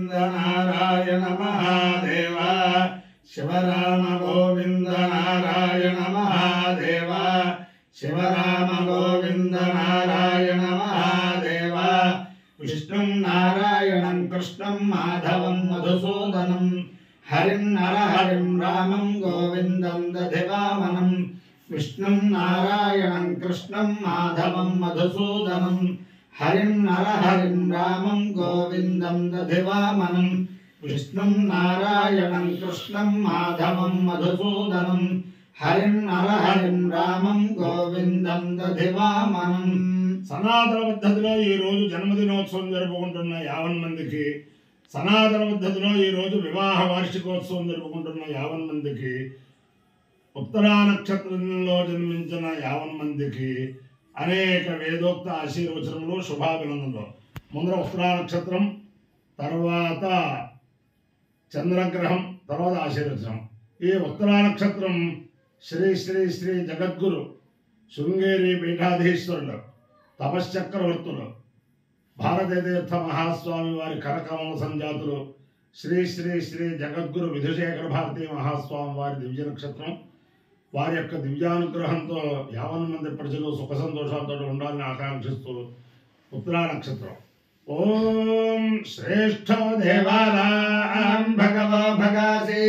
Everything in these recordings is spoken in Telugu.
नारायण महादेव शिवराम गोविंद नारायण महादेव शिवराम गोविंद नारायण महादेव विष्णुं नारायणं कृष्णं माधवं मधुसूदनं हरिं नरहरिं रामं गोविन्दं दधिवामनं विष्णुं नारायणं कृष्णं माधवं मधुसूदनं हरिं नरहरिं रामं गोविन्दं दधिवामनं विष्णुं नारायणं कृष्णं माधवं मधुसूदनं हरिं नरहरिं रामं गोविन्दं दधिवामनं। సనాతన పద్ధతిలో ఈ రోజు జన్మదినోత్సవం జరుపుకుంటున్న 50 మందికి, సనాతన పద్ధతిలో ఈ రోజు వివాహ వార్షికోత్సవం జరుపుకుంటున్న 50 మందికి, ఉత్తరా నక్షత్రంలో జన్మించిన 50 మందికి అనేక వేదోక్త ఆశీర్వచనములు శుభాభినందనలు. ముందర ఉత్తరా నక్షత్రం, తర్వాత చంద్రగ్రహం, తర్వాత ఆశీర్వచనం. ఈ ఉత్తరా నక్షత్రం శ్రీ శ్రీ శ్రీ జగద్గురు శృంగేరి పీఠాధీశ్వరుడు తపశ్చక్రవర్తులు భారతీతీర్థ మహాస్వామి వారి కరకమల సంజాతులు శ్రీ శ్రీ శ్రీ జగద్గురు విధుశేఖర భారతీ మహాస్వామి వారి దివ్య నక్షత్రం. వారి యొక్క దివ్యానుగ్రహంతో 50 మంది ప్రజలు సుఖ సంతోషాలతో ఉండాలని ఆకాంక్షిస్తూ ఉత్తరా నక్షత్రం. ఓం శ్రేష్ఠ దేవానాం భగవో భగాసి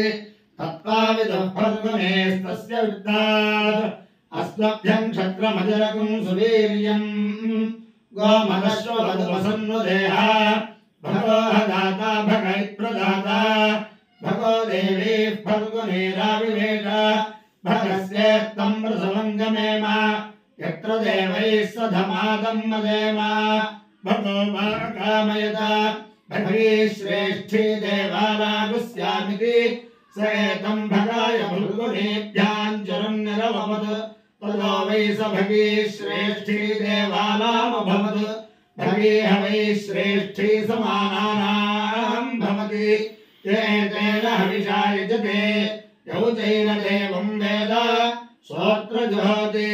తత్వావిదః ఫల్గునేస్తస్య విద్యాత్ అస్మభ్యం క్షత్రమజరకం సువీర్యం గోమదశ్వవదువసన్నుదేహ భగోః దాతా భగైత్ప్రదాతా భగో దేవీ ఫల్గునేరావివేశ భగస్యేత్తం ప్రసవంగమేమ యత్ర దేవైః సధమాదం మదేమ భగో వాకామయత భగవీ శ్రేష్ఠీ దేవానాగుస్యామితి సేతం భగాయ ఫల్గునేభ్యాం నిరవమత్ తదో వై స భగీ శ్రేష్ఠీ దేవానామభవత్ భగీహ వై శ్రేష్ఠీ సమానానాం భవతి ఏతేన హవిషా యజతే యౌచైన దేవం వేద శ్రోత్ర జుహోతి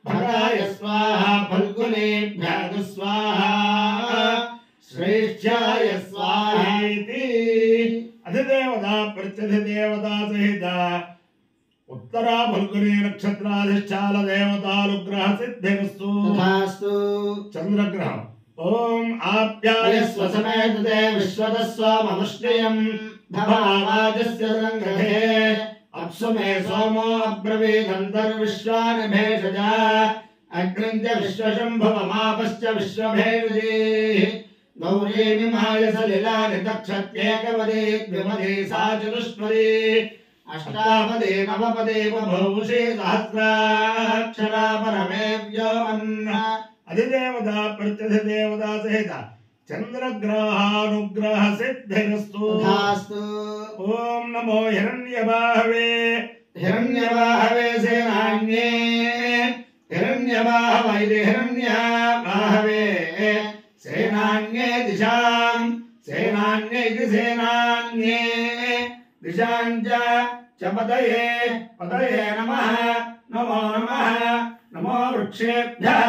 భగాయ స్వాహా ఫల్గునేభ్యః స్వాహా శ్రేష్ఠ్యాయ స్వాహేతి. అధిదేవతా ప్రత్యధిదేవతా సహిత ఉత్తరా ఫల్గుని నక్షత్రాధిష్టాన దేవతానుగ్రహ సిద్ధిరస్తు. చంద్రగ్రహం. ఓం ఆప్యాయస్వ సమేతతే విశ్వతస్వామముష్ణియం భవావాజస్య సంగ్రహే అప్సుమే సోమో అబ్రవీదంతర్విశ్వాని భేషజ అగ్నించ విశ్వశంభవమాపశ్చ విశ్వభేషజీ గౌరీమిమాయ సలిలాని తక్షత్యేకవదే ద్విమదే సా చతుష్పదే అష్టాపదే నవపదే బభూషే సహస్రాక్షరా పరమే వ్యోమన్న. అధిదేవతా ప్రత్యధిదేవతా సహిత చంద్రగ్రహానుగ్రహ సిద్ధిరస్తు. ఓం నమో హిరణ్యబాహవే హిరణ్యబాహవే సేనాన్యే హిరణ్యబాహవైది హిరణ్యబాహవే సేనాన్యే దిశాం సేనాన్యైతి సేనాన్యే దిశాంచ పదయే పదయే నమః నమో నమః నమో వృక్షేభ్యః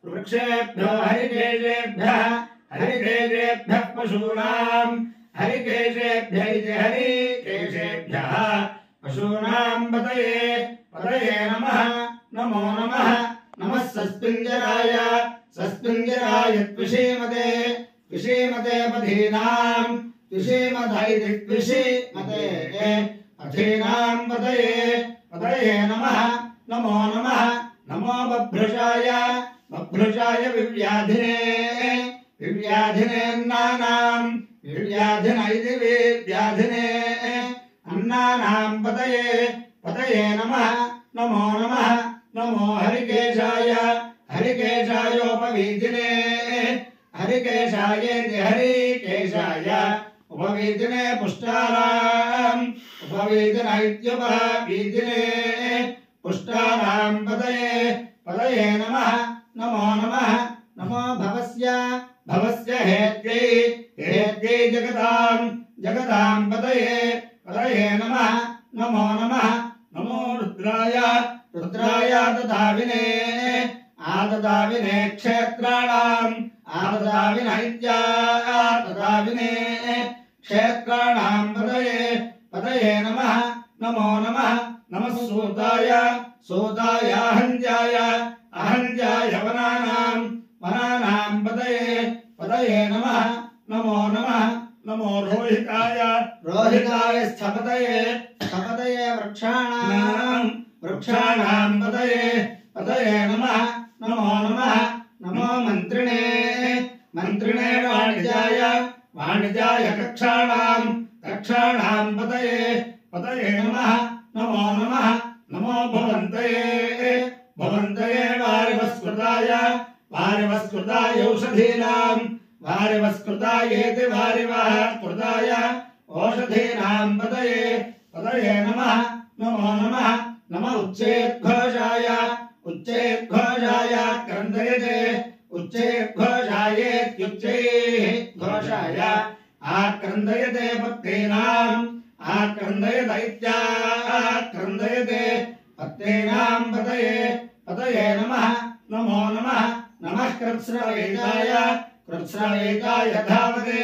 వృక్షేభ్యో హరికేశేభ్యః హరికేశేభ్యః పశూనాం హరికేశేభ్య ఇతి హరికేశేభ్యః పశూనాం పదయే పదయే నమః నమో నమః నమః సస్పింజరాయ సస్పింజరాయ త్విషీమతే త్విషీమతే పథీనాం త్విషీమతైతి త్విషీమతే పథీనాం పదయే పదయే నమః నమో నమః నమో బభ్రుషాయ బభ్రుషాయ వివ్యాధినే వివ్యాధినే అన్నానాం వివ్యాధినైతి వివ్యాధినే అన్నానాం పదయే పదయే నమః నమో నమః నమో హరికేశాయ హరికేశాయోపవీధినే హరికేశాయేతి హరికేశాయ ఉపవీధినే పుష్టానాం ఉపవీధినైత్యుపవీధినే పుష్టానాం పదయే పదయే నమః నమో నమః నమో భవస్య భవస్య హేత్యై హేత్యై జగతాం జగతాం పదయే పదయే నమః నమో నమః నమో రుద్రాయ రుద్రాయ దదావినే ఆదదావినే క్షేత్రాణాం ఆదదావినైత్యా దదావినే क्षेत्राणां पतये नमः नमो नमः नमः सूताय अहंजाय वनानां पतये नमः नमो नमः नमो रोहिताय स्थपतये वृक्षाणां पतये नमः नमो नमः नमो मन्त्रिणे वाणिजाय कक्षाणां पतये नमः नमो नमः नमो भवन्तये वारिवस्कृताय औषधीनां वारिवस्कृतायेति वारिवस्कृताय औषधीनां पतये नमः नमो नमः नमः उच्चैर्घोषाय क्रन्दयते उच्चैर्घोषायेत्युच्चैर्घोषाय आक्रन्दयते पत्नीनाम् आक्रन्दयत इत्याक्रन्दयते पत्नीनां पतये नमः नमो नमः नमः कृत्स्नवेदाय धावते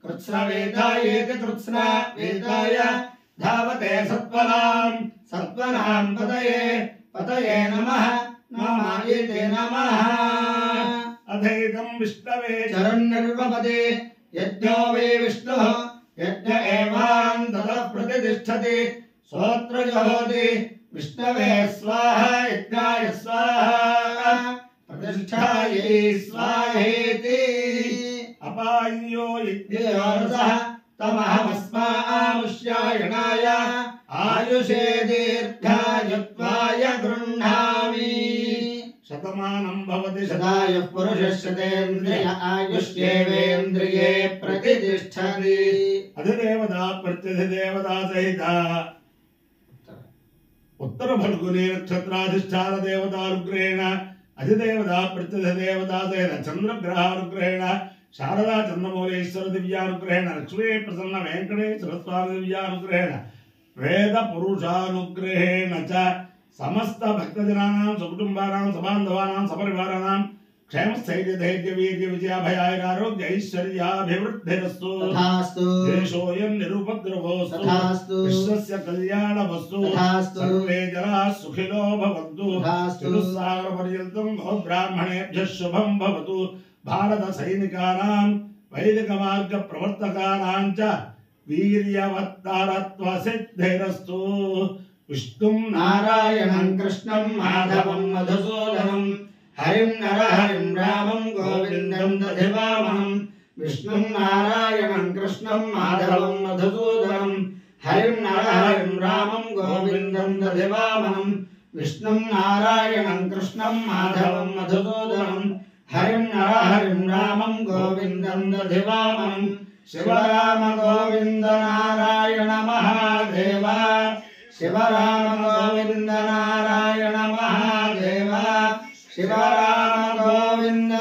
कृत्स्नवेदायेति कृत्स्नवेदाय धावते सत्त्वनां पतये नमः नामायते नमः अधैकं विष्णवे चरन्निर्वपदे यज्ञो वै विष्णुः यज्ञ एवान्ततः प्रतिष्ठति स्तोत्र जहोति विष्णवे स्वाहा यज्ञाय स्वाहा प्रतिष्ठायै स्वाहेति अपायो यज्ञयोरसः तमहमस्मामुष्यायणाय आयुषे दीर्घायुत्वाय गृह्णामि शतमानं भवति शतायुः पुरुषः शतेन्द्रिय आयुष्येवेन्द्रिये प्रतिष्ठति अधिदेवता प्रत्यधिदेवता सहित उत्तर फल्गुनी नक्षत्राधिष्ठान देवतानुग्रहेण अधिदेवता प्रत्यधिदेवता सहित चंद्रग्रहानुग्रहेण शारदा चंद्रमौलेश्वर दिव्यानुग्रहेण लक्ष्मी प्रसन्न वेंकटेश्वर स्वामी दिव्यानुग्रहेण वेद पुरुषानुग्रहेण च समस्त भक्तजनानां सकुटुंबानां सबान्धवानां सपरिवाराणां क्षेमस्थैर्यधैर्य वीर्य विजयाभयाय आरोग्य ऐश्वर्याभिवृद्धिरस्तु तथास्तु देशोऽयं निरुपद्रवोऽस्तु तथास्तु विश्वस्य कल्याणमस्तु तथास्तु सर्वे जनाः सुखिनो भवन्तु तथास्तु चतुस्सागरपर्यन्तं गोब्राह्मणेभ्यः शुभं भवतु भारत सैनिकानां वैदिक मार्ग प्रवर्तकानां च वीर्यवत्तरत्वसिद्धिरस्तु विष्णुं नारायणं कृष्णं माधवं मधुसूदनं हरिं नरहरिं रामं गोविन्दं दधिवामनं विष्णुं नारायणं कृष्णं माधवं मधुसूदनं हरिं नरहरिं रामं गोविन्दं दधिवामनं विष्णुं नारायणं कृष्णं माधवं मधुसूदनं हरिं नरहरिं रामं गोविन्दं दधिवामनं शिवराम गोविन्द नारायण महादेव शिवराम गोविन्द नारायण महादेव शिवराम गोविन्द